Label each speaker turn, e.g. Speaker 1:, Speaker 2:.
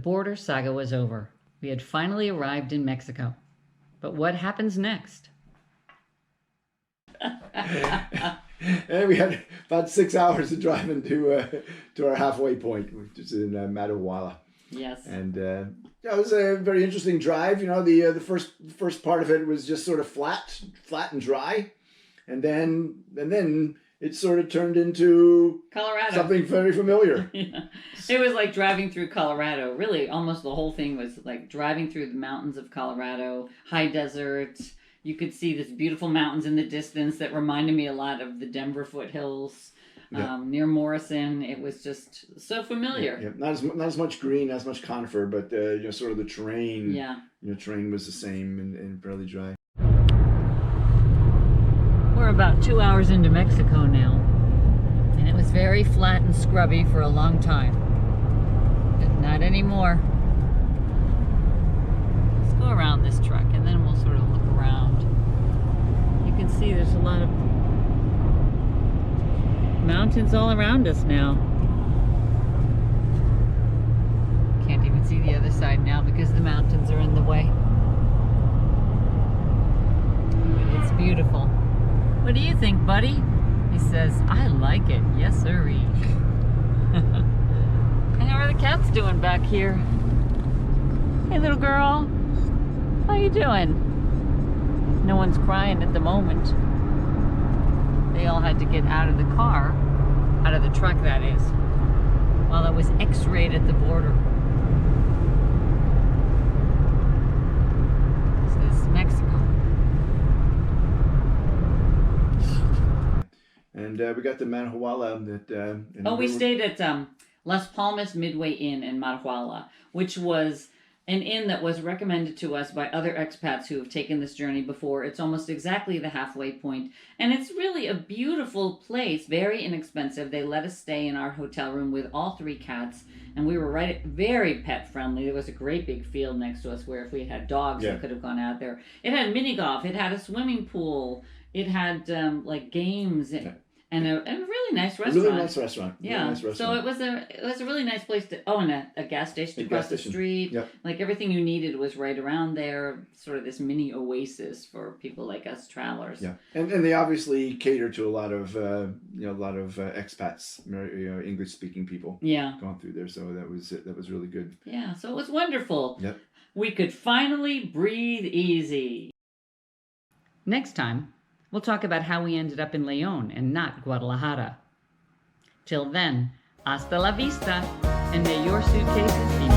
Speaker 1: border saga was over. We had finally arrived in Mexico. But what happens next?
Speaker 2: And we had about 6 hours to drive into to our halfway point, which is in Matehuala.
Speaker 1: Yes.
Speaker 2: And it was a very interesting drive. You know, the first part of it was just sort of flat and dry, and then it sort of turned into
Speaker 1: Colorado.
Speaker 2: Something very familiar.
Speaker 1: Yeah. It was like driving through Colorado. Really, almost the whole thing was like driving through the mountains of Colorado, high desert. You could see these beautiful mountains in the distance that reminded me a lot of the Denver foothills. Near Morrison. It was just so familiar.
Speaker 2: Yeah. Not as much green, not as much conifer, but you know, sort of the terrain.
Speaker 1: Yeah.
Speaker 2: You know, terrain was the same and fairly dry.
Speaker 1: We're about 2 hours into Mexico now, and it was very flat and scrubby for a long time, but not anymore. Let's go around this truck, and then we'll sort of look around. You can see there's a lot of mountains all around us now. Can't even see the other side now because the mountains are in the way. It's beautiful. What do you think, buddy? He says, I like it. Yes, sirree. And how are the cats doing back here? Hey, little girl. How you doing? No one's crying at the moment. They all had to get out of the car, out of the truck, that is, while it was x-rayed at the border. This is Mexico.
Speaker 2: And we got to Matehuala.
Speaker 1: We stayed at Las Palmas Midway Inn in Matehuala, which was an inn that was recommended to us by other expats who have taken this journey before. It's almost exactly the halfway point, and it's really a beautiful place, very inexpensive. They let us stay in our hotel room with all 3 cats, and we were very pet friendly. There was a great big field next to us where if we had dogs, we could have gone out there. It had mini golf, it had a swimming pool, it had like games. And a really nice restaurant.
Speaker 2: Really nice restaurant.
Speaker 1: Yeah.
Speaker 2: Really nice restaurant.
Speaker 1: So it was a really nice place to. Oh, and a gas station across the street.
Speaker 2: Yep.
Speaker 1: Like everything you needed was right around there. Sort of this mini oasis for people like us travelers.
Speaker 2: Yeah, and they obviously cater to a lot of expats, you know, English speaking people.
Speaker 1: Yeah.
Speaker 2: Going through there, so that was really good.
Speaker 1: Yeah. So it was wonderful.
Speaker 2: Yep.
Speaker 1: We could finally breathe easy. Next time, we'll talk about how we ended up in León and not Guadalajara. Till then, hasta la vista, and may your suitcases be